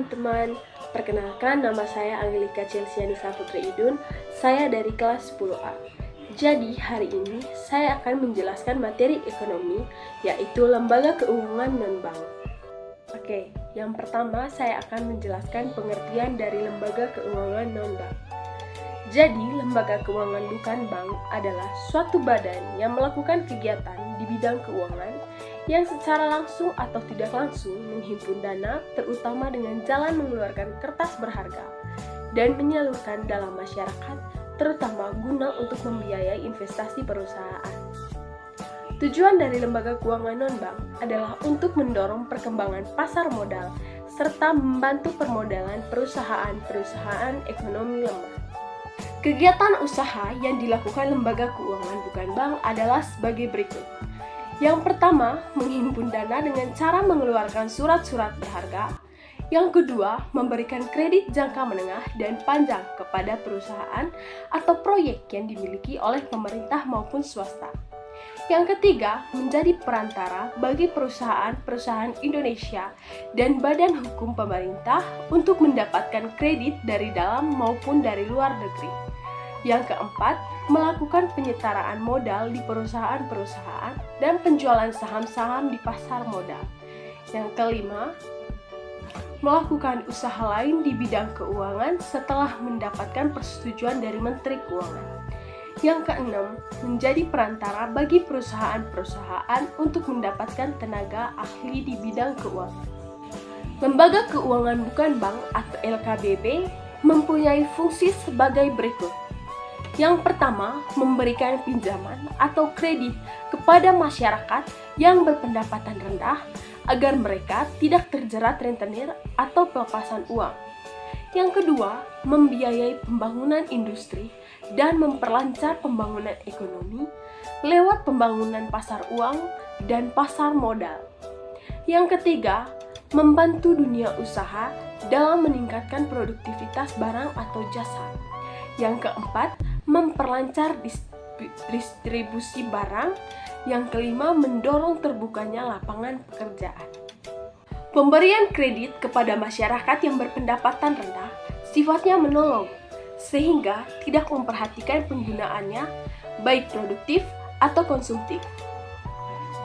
teman-teman, perkenalkan nama saya Angelika Celsianisa Putri Idun, saya dari kelas 10A. Jadi hari ini saya akan menjelaskan materi ekonomi, yaitu lembaga keuangan non-bank. Oke, yang pertama saya akan menjelaskan pengertian dari lembaga keuangan non-bank. Jadi, lembaga keuangan bukan bank adalah suatu badan yang melakukan kegiatan di bidang keuangan yang secara langsung atau tidak langsung menghimpun dana, terutama dengan jalan mengeluarkan kertas berharga dan menyalurkan dalam masyarakat, terutama guna untuk membiayai investasi perusahaan. Tujuan dari lembaga keuangan non-bank adalah untuk mendorong perkembangan pasar modal serta membantu permodalan perusahaan-perusahaan ekonomi lemah. Kegiatan usaha yang dilakukan lembaga keuangan bukan bank adalah sebagai berikut. Yang pertama, menghimpun dana dengan cara mengeluarkan surat-surat berharga. Yang kedua, memberikan kredit jangka menengah dan panjang kepada perusahaan atau proyek yang dimiliki oleh pemerintah maupun swasta. Yang ketiga, menjadi perantara bagi perusahaan-perusahaan Indonesia dan badan hukum pemerintah untuk mendapatkan kredit dari dalam maupun dari luar negeri. Yang keempat, melakukan penyetaraan modal di perusahaan-perusahaan dan penjualan saham-saham di pasar modal. Yang kelima, melakukan usaha lain di bidang keuangan setelah mendapatkan persetujuan dari Menteri Keuangan. Yang keenam, menjadi perantara bagi perusahaan-perusahaan untuk mendapatkan tenaga ahli di bidang keuangan. Lembaga keuangan bukan bank atau LKBB mempunyai fungsi sebagai berikut. Yang pertama, memberikan pinjaman atau kredit kepada masyarakat yang berpendapatan rendah agar mereka tidak terjerat rentenir atau pelepasan uang. Yang kedua, membiayai pembangunan industri dan memperlancar pembangunan ekonomi lewat pembangunan pasar uang dan pasar modal. Yang ketiga, membantu dunia usaha dalam meningkatkan produktivitas barang atau jasa. Yang keempat, memperlancar distribusi barang. Yang kelima, mendorong terbukanya lapangan pekerjaan. Pemberian kredit kepada masyarakat yang berpendapatan rendah sifatnya menolong, sehingga tidak memperhatikan penggunaannya baik produktif atau konsumtif.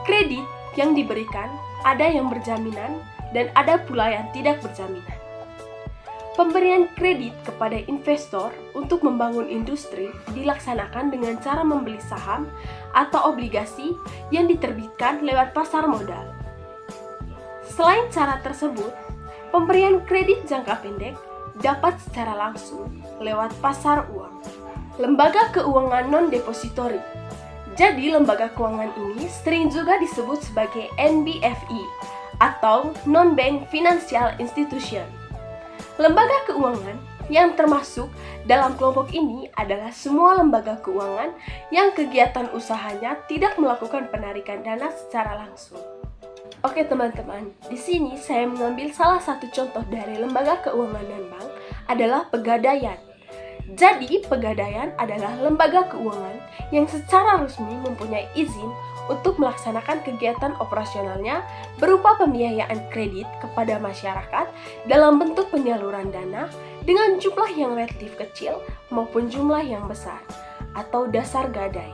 Kredit yang diberikan ada yang berjaminan dan ada pula yang tidak berjaminan. Pemberian kredit kepada investor untuk membangun industri dilaksanakan dengan cara membeli saham atau obligasi yang diterbitkan lewat pasar modal. Selain cara tersebut, pemberian kredit jangka pendek dapat secara langsung lewat pasar uang. Lembaga keuangan non-depository. Jadi, lembaga keuangan ini sering juga disebut sebagai NBFI atau Non-Bank Financial Institution. Lembaga keuangan yang termasuk dalam kelompok ini adalah semua lembaga keuangan yang kegiatan usahanya tidak melakukan penarikan dana secara langsung. Oke teman-teman, di sini saya mengambil salah satu contoh dari lembaga keuangan non-bank adalah Pegadaian. Jadi, Pegadaian adalah lembaga keuangan yang secara resmi mempunyai izin untuk melaksanakan kegiatan operasionalnya berupa pembiayaan kredit kepada masyarakat dalam bentuk penyaluran dana dengan jumlah yang relatif kecil maupun jumlah yang besar atau dasar gadai,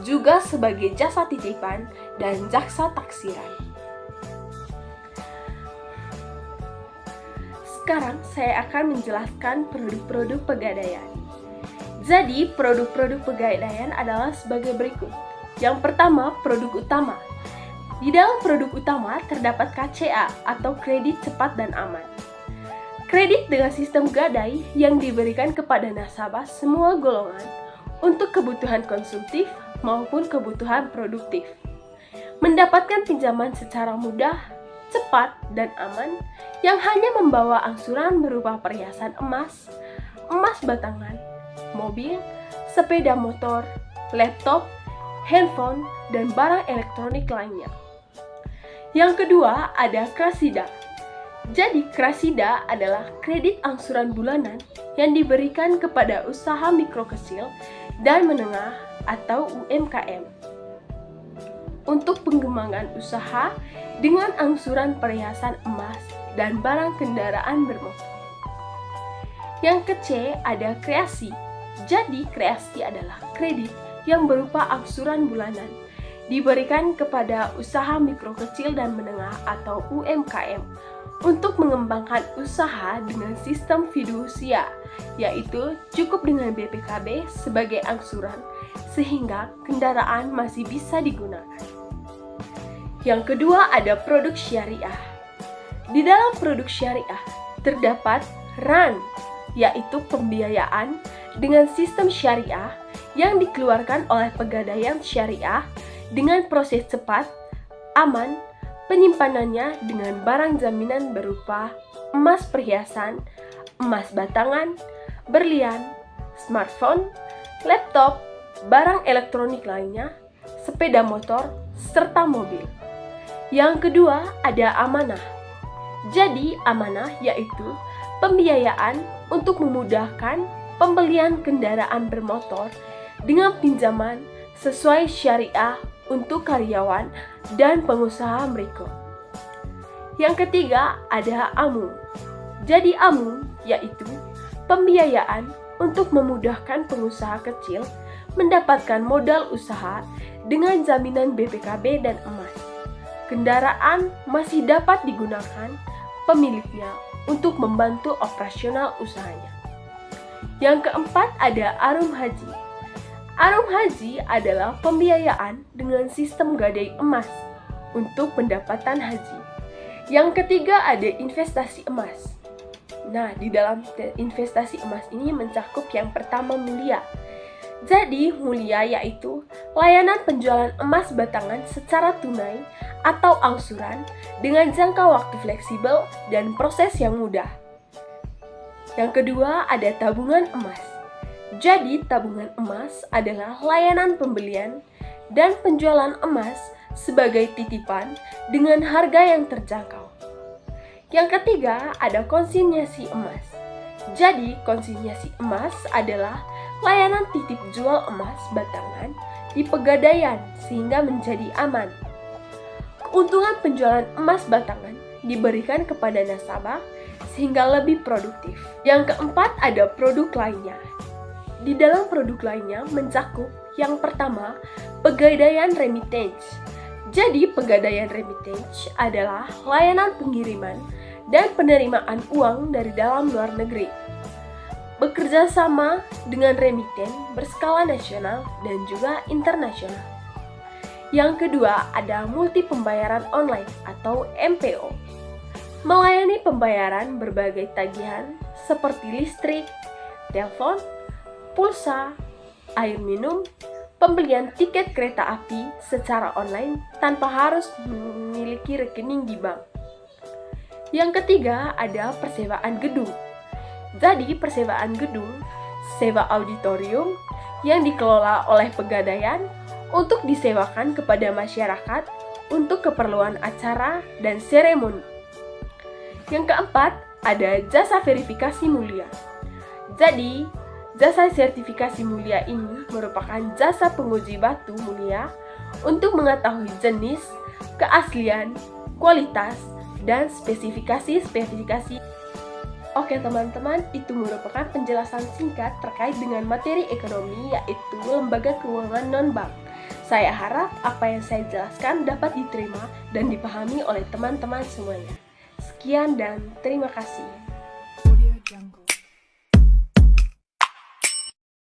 juga sebagai jasa titipan dan jasa taksiran. Sekarang saya akan menjelaskan produk-produk Pegadaian. Jadi, produk-produk Pegadaian adalah sebagai berikut. Yang pertama, produk utama. Di dalam produk utama terdapat KCA atau kredit cepat dan aman. Kredit dengan sistem gadai yang diberikan kepada nasabah semua golongan untuk kebutuhan konsumtif maupun kebutuhan produktif. Mendapatkan pinjaman secara mudah, cepat, dan aman yang hanya membawa angsuran berupa perhiasan emas, emas batangan, mobil, sepeda motor, laptop, handphone, dan barang elektronik lainnya. Yang kedua ada Krasida. Jadi Krasida adalah kredit angsuran bulanan yang diberikan kepada usaha mikro kecil dan menengah atau UMKM untuk pengembangan usaha dengan angsuran perhiasan emas dan barang kendaraan bermotor. Yang ke-C ada kreasi. Jadi kreasi adalah kredit yang berupa angsuran bulanan diberikan kepada usaha mikro kecil dan menengah atau UMKM untuk mengembangkan usaha dengan sistem fidusia, yaitu cukup dengan BPKB sebagai angsuran sehingga kendaraan masih bisa digunakan. Yang kedua ada produk syariah. Di dalam produk syariah terdapat RAN, yaitu pembiayaan dengan sistem syariah yang dikeluarkan oleh Pegadaian Syariah dengan proses cepat, aman, penyimpanannya dengan barang jaminan berupa emas perhiasan, emas batangan, berlian, smartphone, laptop, barang elektronik lainnya, sepeda motor, serta mobil. Yang kedua ada amanah. Jadi amanah yaitu pembiayaan untuk memudahkan pembelian kendaraan bermotor dengan pinjaman sesuai syariah untuk karyawan dan pengusaha mereka. Yang ketiga ada AMU. Jadi AMU yaitu pembiayaan untuk memudahkan pengusaha kecil mendapatkan modal usaha dengan jaminan BPKB dan emas. Kendaraan masih dapat digunakan pemiliknya untuk membantu operasional usahanya. Yang keempat ada Arum Haji. Arum Haji adalah pembiayaan dengan sistem gadai emas untuk pendapatan haji. Yang ketiga ada investasi emas. Nah, di dalam investasi emas ini mencakup yang pertama mulia. Jadi, mulia yaitu layanan penjualan emas batangan secara tunai atau angsuran dengan jangka waktu fleksibel dan proses yang mudah. Yang kedua ada tabungan emas. Jadi, tabungan emas adalah layanan pembelian dan penjualan emas sebagai titipan dengan harga yang terjangkau. Yang ketiga ada konsinyasi emas. Jadi, konsinyasi emas adalah layanan titip jual emas batangan di Pegadaian sehingga menjadi aman. Keuntungan penjualan emas batangan diberikan kepada nasabah sehingga lebih produktif. Yang keempat ada produk lainnya. Di dalam produk lainnya mencakup yang pertama Pegadaian Remittance. Jadi Pegadaian Remittance adalah layanan pengiriman dan penerimaan uang dari dalam luar negeri. Bekerja sama dengan remiten berskala nasional dan juga internasional. Yang kedua ada multi pembayaran online atau MPO. Melayani pembayaran berbagai tagihan seperti listrik, telepon, pulsa, air minum, pembelian tiket kereta api secara online tanpa harus memiliki rekening di bank. Yang ketiga ada persewaan gedung. Jadi persewaan gedung, sewa auditorium yang dikelola oleh Pegadaian untuk disewakan kepada masyarakat untuk keperluan acara dan seremoni. Yang keempat, ada jasa verifikasi mulia. Jadi, jasa sertifikasi mulia ini merupakan jasa penguji batu mulia untuk mengetahui jenis, keaslian, kualitas, dan spesifikasi. Oke teman-teman, itu merupakan penjelasan singkat terkait dengan materi ekonomi yaitu lembaga keuangan non-bank. Saya harap apa yang saya jelaskan dapat diterima dan dipahami oleh teman-teman semuanya. Sekian dan terima kasih.